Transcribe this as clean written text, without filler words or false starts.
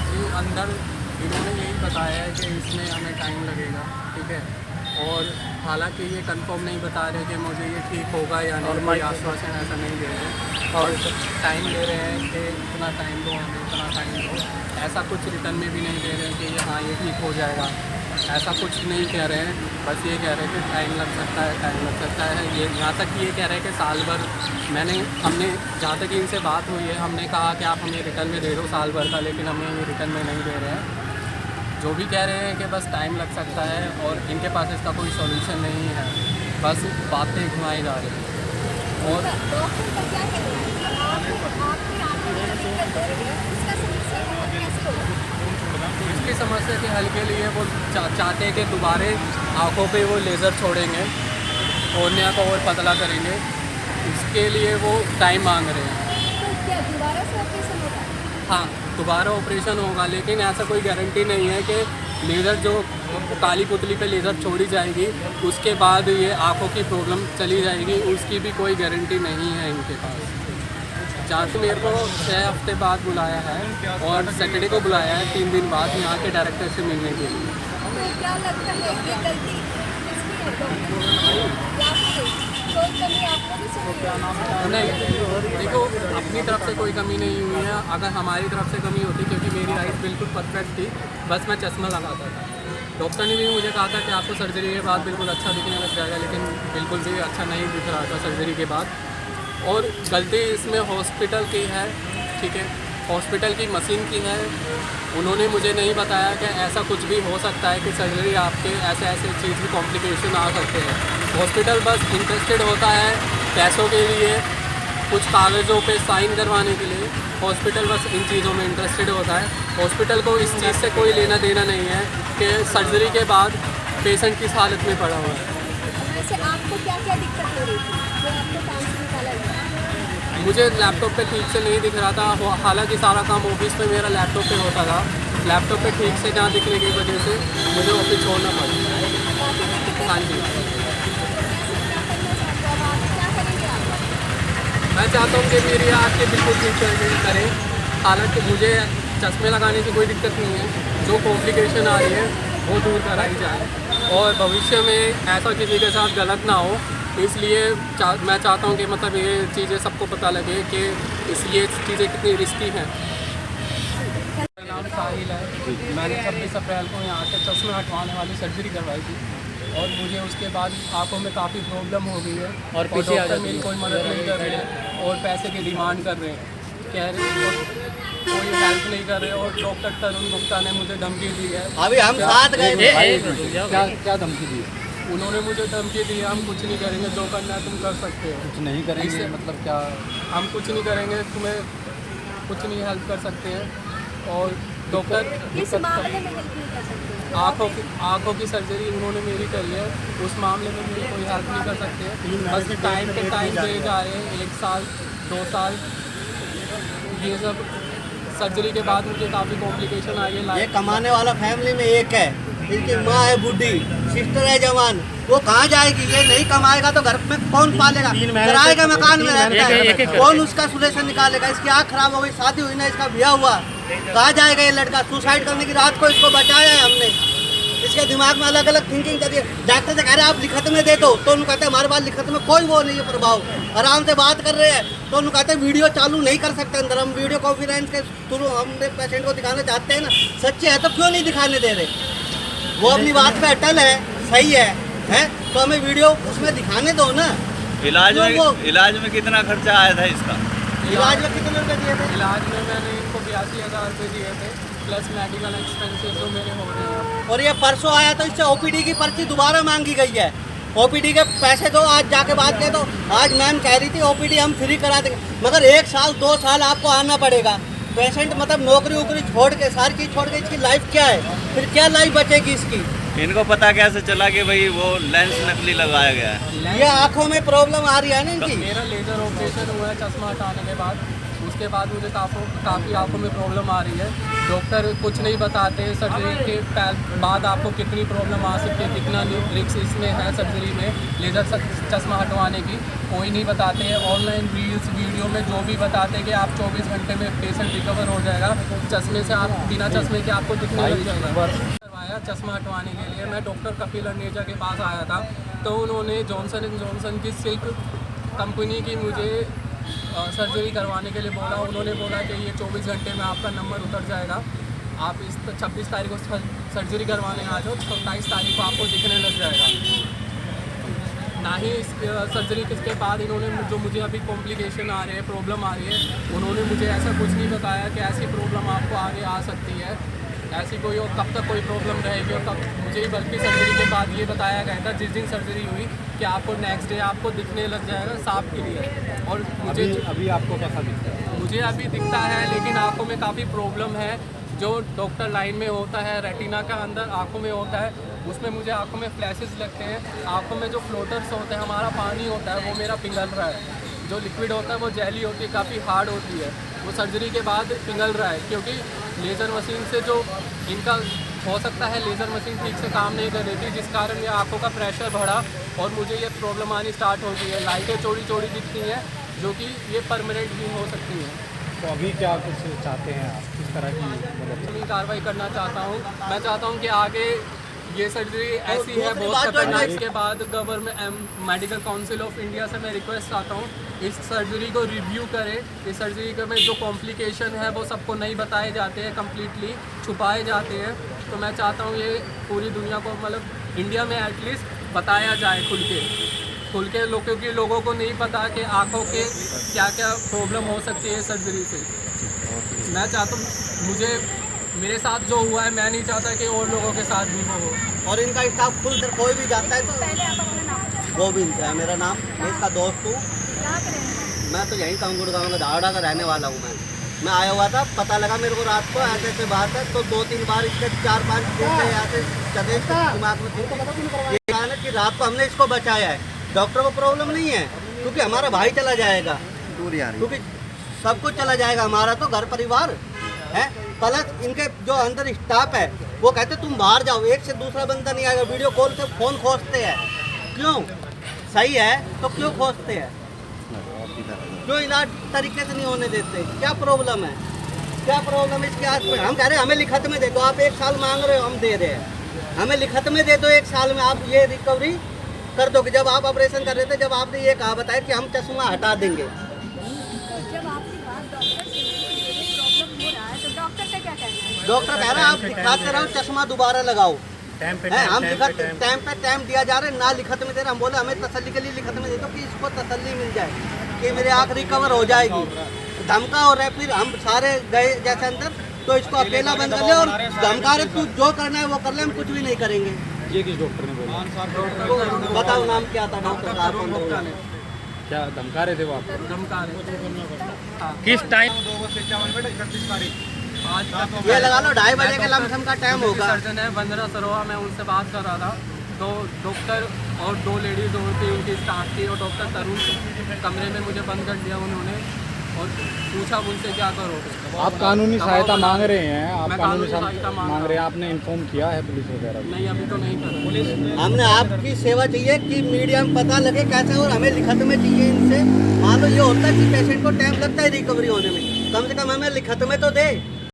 जी, अंदर इन्होंने यही बताया है कि इसमें हमें टाइम लगेगा, ठीक है। और हालांकि ये कंफर्म नहीं बता रहे कि मुझे ये ठीक होगा या नहीं, कोई आश्वासन ऐसा नहीं दे रहे और टाइम ले रहे हैं कि इतना टाइम दो हमें, इतना टाइम दो। ऐसा कुछ रिटर्न में भी नहीं दे रहे हैं कि हाँ ये ठीक हो जाएगा, ऐसा कुछ नहीं कह रहे हैं। बस ये कह रहे हैं कि टाइम लग सकता है, टाइम लग सकता है। ये यहाँ तक ये कह रहे हैं कि साल भर हमने जहाँ तक इनसे बात हुई है, हमने कहा कि आप हमें रिटर्न में दे दो साल भर का, लेकिन हमें ये रिटर्न में नहीं दे रहे हैं। जो भी कह रहे हैं कि बस टाइम लग सकता है और इनके पास इसका कोई सॉल्यूशन नहीं है, बस बातें घुमाई जा रही हैं। और इसकी समस्या के हल के लिए वो चाहते हैं कि दोबारा आँखों पे वो लेज़र छोड़ेंगे, कॉर्निया को और पतला करेंगे। इसके लिए वो टाइम मांग रहे हैं। हाँ, दोबारा ऑपरेशन होगा, लेकिन ऐसा कोई गारंटी नहीं है कि लेज़र जो काली पुतली पे लेज़र छोड़ी जाएगी उसके बाद ये आँखों की प्रॉब्लम चली जाएगी, उसकी भी कोई गारंटी नहीं है इनके पास। जहाँ से मेरे को 6 हफ्ते बाद बुलाया है और सैटरडे को बुलाया है 3 दिन बाद यहाँ के डायरेक्टर से मिलने के लिए। क्या लगता है कि गलती नहीं, देखो अपनी तरफ से कोई कमी नहीं हुई है। अगर हमारी तरफ से कमी होती, क्योंकि मेरी आइज़ बिल्कुल परफेक्ट थी, बस मैं चश्मा लगाता था। डॉक्टर ने भी मुझे कहा था कि आपको सर्जरी के बाद बिल्कुल अच्छा दिखने लग जाएगा, लेकिन बिल्कुल भी अच्छा नहीं दिख रहा था सर्जरी के बाद। और गलती इसमें हॉस्पिटल की है, ठीक है, हॉस्पिटल की मशीन की है। उन्होंने मुझे नहीं बताया कि ऐसा कुछ भी हो सकता है कि सर्जरी आपके ऐसे ऐसे चीज़ की कॉम्प्लिकेशन आ सकते हैं। हॉस्पिटल बस इंटरेस्टेड होता है पैसों के लिए, कुछ कागज़ों पे साइन करवाने के लिए। हॉस्पिटल बस इन चीज़ों में इंटरेस्टेड होता है। हॉस्पिटल को इस चीज़ से कोई लेना देना नहीं है कि सर्जरी के बाद पेशेंट किस हालत में पड़ा हुआ है। वैसे आपको क्या क्या दिक्कत हो रही थी जो आपको काम से निकाला गया? मुझे लैपटॉप पे ठीक से नहीं दिख रहा था, हालांकि सारा काम ऑफिस में मेरा लैपटॉप पे होता था। लैपटॉप पे ठीक से ना दिखने की वजह से मुझे ऑफिस छोड़ना पड़ा। हाँ जी, मैं चाहता हूँ कि मेरी आँखें बिल्कुल ठीक करें। हालांकि मुझे चश्मे लगाने की कोई दिक्कत नहीं है, जो कॉम्प्लिकेशन आ रही है वो दूर कराई जाए और भविष्य में ऐसा किसी के साथ गलत ना हो। इसलिए मैं चाहता हूँ कि मतलब ये चीज़ें सबको पता लगे कि ये चीज़ें कितनी रिस्की हैं। मेरा नाम साहिल है। मैंने 26 अप्रैल को यहाँ से चश्मे हटवाने वाली सर्जरी करवाई थी और मुझे उसके बाद आंखों में काफ़ी प्रॉब्लम हो गई है और डॉक्टर मेरी कोई मदद नहीं कर रहे हैं और पैसे की डिमांड कर रहे हैं, कह रहे हैं कोई हेल्प नहीं कर रहे। और डॉक्टर तरुण गुप्ता ने मुझे धमकी दी है। अभी हम साथ गए थे। क्या धमकी दी? उन्होंने मुझे धमकी दी है, हम कुछ नहीं करेंगे, जो करना है तुम कर सकते हो। कुछ नहीं करेंगे मतलब क्या? हम कुछ नहीं करेंगे, तुम्हें कुछ नहीं हेल्प कर सकते हैं। और डॉक्टर किस मामले में हेल्प नहीं कर सकते? आँखों की सर्जरी उन्होंने मेरी करी है, उस मामले में मेरी कोई हेल्प नहीं कर सकते। बस टाइम पे टाइम दे जा रहे हैं, 1 साल 2 साल। ये सब सर्जरी के बाद मुझे काफ़ी कॉम्प्लिकेशन आई है। ये कमाने वाला फैमिली में एक है, इनकी माँ है बूढ़ी, सिस्टर है जवान, वो कहाँ जाएगी? ये नहीं कमाएगा तो घर में कौन पालेगा? किराए के मकान में रहता है, कौन उसका सुलेशन निकालेगा? इसकी आँख खराब हो गई, शादी हुई ना, इसका ब्याह हुआ, कहाँ जाएगा ये लड़का? सुसाइड करने की रात को इसको बचाया है हमने। इसके दिमाग में अलग अलग थिंकिंग चलती है। डॉक्टर से कह रहे हैं आप लिखत में दे दो, तो उन्होंने कहते हैं हमारे पास लिखत में कोई वो नहीं है प्रभाव। आराम से बात कर रहे हैं तो उन्होंने कहते हैं वीडियो चालू नहीं कर सकते अंदर, हम वीडियो कॉन्फ्रेंस के थ्रू हमने पेशेंट को दिखाना चाहते हैं ना। सच्चे है तो क्यों नहीं दिखाने दे रहे? वो अपनी बात पे अटल है, सही है तो हमें वीडियो उसमें दिखाने दो ना। इलाज में कितना खर्चा आया था इसका? इलाज में कितने रुपए दिए थे? इलाज में मैंने इनको 82,000 रुपये दिए थे, प्लस मेडिकल एक्सपेंसेस जो मेरे हो रहे हैं। और ये परसों आया तो इससे ओपीडी की पर्ची दोबारा मांगी गई है। ओपीडी के पैसे दो, आज जाके बात किया तो आज मैम कह रही थी ओपीडी हम फ्री करा देंगे, मगर 1 साल 2 साल आपको आना पड़ेगा। पेशेंट मतलब नौकरी वोकरी छोड़ के, सारी चीज़ छोड़ के, इसकी लाइफ क्या है? फिर क्या लाइफ बचेगी इसकी? इनको पता कैसे चला कि भाई वो लेंस नकली लगाया गया है? ये आंखों में प्रॉब्लम आ रही है ना इनकी। मेरा लेजर ऑपरेशन हुआ है चश्मा हटाने के बाद, उसके बाद मुझे काफ़ी आंखों में प्रॉब्लम आ रही है। डॉक्टर कुछ नहीं बताते सर्जरी के बाद आपको कितनी प्रॉब्लम आ सकती है, कितना रिस्क इसमें है सर्जरी में लेजर चश्मा हटवाने की, कोई नहीं बताते हैं। ऑनलाइन रील्स वीडियो में जो भी बताते हैं कि आप 24 घंटे में पेशेंट रिकवर हो जाएगा चश्मे से, आप बिना चश्मे के आपको दिखने लग जाएगा। करवाया चश्मा हटवाने के लिए मैं डॉक्टर कपिल अनेजा के पास आया था, तो उन्होंने जॉनसन एंड जॉनसन की सिल्क कंपनी की मुझे सर्जरी करवाने के लिए बोला। उन्होंने बोला कि ये 24 घंटे में आपका नंबर उतर जाएगा, आप इस 26 तारीख को सर्जरी करवाने आ जाओ, 27 तारीख को आपको दिखने लग जाएगा। ना ही इस सर्जरी के बाद इन्होंने जो मुझे अभी कॉम्प्लिकेशन आ रहे हैं, प्रॉब्लम आ रही है, उन्होंने मुझे ऐसा कुछ नहीं बताया कि ऐसी प्रॉब्लम आपको आगे आ सकती है, ऐसी कोई और कब तक कोई प्रॉब्लम रहेगी। और तब मुझे बल्कि सर्जरी के बाद ये बताया गया था जिस दिन सर्जरी हुई कि आपको नेक्स्ट डे आपको दिखने लग जाएगा साफ क्लियर। और मुझे अभी आपको कैसा दिखता है? मुझे अभी दिखता है, लेकिन आंखों में काफ़ी प्रॉब्लम है। जो डॉक्टर लाइन में होता है, रेटिना का अंदर आंखों में होता है, उसमें मुझे आंखों में फ्लैशेस लगते हैं। आंखों में जो फ्लोटर्स होते हैं, हमारा पानी होता है वो मेरा पिघल रहा है। जो लिक्विड होता है वो जेली होती है, काफ़ी हार्ड होती है, वो सर्जरी के बाद पिघल रहा है। क्योंकि लेज़र मशीन से जो इनका हो सकता है लेज़र मशीन ठीक से काम नहीं कर रही थी, जिस कारण ये आंखों का प्रेशर बढ़ा और मुझे ये प्रॉब्लम आनी स्टार्ट हो गई है। लाइटें चौड़ी चौड़ी दिखती हैं जो कि ये परमानेंट भी हो सकती हैं। तो अभी क्या कुछ चाहते हैं आप, किस तरह की मतलब? मैं कार्रवाई करना चाहता हूँ। मैं चाहता हूँ कि आगे ये सर्जरी ऐसी है दूसरी बहुत बात जो खतरनाक। है- इसके बाद government medical council of India से मैं रिक्वेस्ट चाहता हूँ इस सर्जरी को रिव्यू करें। इस सर्जरी में जो कॉम्प्लिकेशन है वो सबको नहीं बताए जाते हैं, कम्प्लीटली छुपाए जाते हैं। तो मैं चाहता हूँ ये पूरी दुनिया को, मतलब इंडिया में एटलीस्ट बताया जाए खुल के लोग, क्योंकि लोगों को नहीं पता कि आँखों के क्या क्या प्रॉब्लम हो सकती है सर्जरी से। मैं चाहता हूँ, मुझे मेरे साथ जो हुआ है मैं नहीं चाहता कि और लोगों के साथ भी हो। और इनका स्टाफ खुल कर कोई भी जाता है तो पहले आप अपना नाम बताइए। गोविंद है मेरा नाम, मैं इसका दोस्त हूँ। कहाँ के रहने वाले? मैं तो यहीं कांगुड़ गाँव का धाड़ा का रहने वाला हूँ। मैं आया हुआ था, पता लगा मेरे को रात को ऐसे ऐसे बात है, तो 2-3 बार इसके 4-5 दिन से ऐसे चले दिमाग में थी। ये कहा ना कि रात को हमने इसको बचाया है, डॉक्टर को प्रॉब्लम नहीं है क्योंकि हमारा भाई चला जाएगा, क्योंकि सब कुछ चला जाएगा, हमारा तो घर परिवार है। प्लस इनके जो अंदर स्टाफ है वो कहते तुम बाहर जाओ, एक से दूसरा बंदा नहीं आएगा, वीडियो कॉल से फ़ोन खोजते हैं। क्यों? सही है तो क्यों खोजते हैं? क्यों इलाज तरीके से नहीं होने देते? क्या प्रॉब्लम है? क्या प्रॉब्लम है इसके हाथ में? हम कह रहे हैं हमें लिखत में दे दो, आप 1 साल मांग रहे हो, हम दे रहे हैं। हमें लिखत में दे दो 1 साल में, आप ये रिकवरी कर दो। कि जब आप ऑपरेशन कर रहे थे, जब आपने ये कहा बताया कि हम चश्मा हटा देंगे, जब आपकी बात डॉक्टर से हुई कि ये प्रॉब्लम हो रहा है तो डॉक्टर का क्या कहना है? डॉक्टर कह रहा है आप दिखाते रहो, चश्मा दोबारा लगाओ। है हम लिखत टाइम पे टाइम दिया जा रहा है, ना लिखत में दे रहे। हम बोले हमें तसल्ली के लिए लिखत में दे दो कि इसको तसल्ली मिल जाए कि मेरी आँख रिकवर हो जाएगी। धमका हो रहा है, फिर हम सारे गए जैसे अंदर, तो इसको अकेला बंद कर ले और धमका रहे तू जो करना है वो कर ले, हम कुछ भी नहीं करेंगे। ये किस डॉक्टर ने बोला? बताओ नाम क्या था डॉक्टर का? तरुण गुप्ता ने क्या धमका रहे थे वो आपको? धमका रहे। हाँ, किस टाइम? आज तक ये लगा लो 2:30 बजे के लमसम का टाइम होगा। सर्जन है वंदना सरोवा, मैं उनसे बात कर रहा था, तो डॉक्टर और 2 लेडीज और थी, उनकी स्टाफ थी, और डॉक्टर तरुण कमरे में मुझे बंद कर दिया उन्होंने और पूछा मुझसे क्या करो। आप कानूनी सहायता मांग रहे हैं? आप मैं कानूनी कानूनी सहायता सहायता मांग मांग रहे हैं? आपने इन्फॉर्म किया है पुलिस वगैरह को? नहीं, अभी तो नहीं कर हमने आपकी सेवा चाहिए कि मीडिया में पता लगे कैसे, और हमें लिखत में चाहिए इनसे। मान लो ये होता है कि पेशेंट को टाइम लगता है रिकवरी होने में, कम से कम हमें लिखत में तो दे।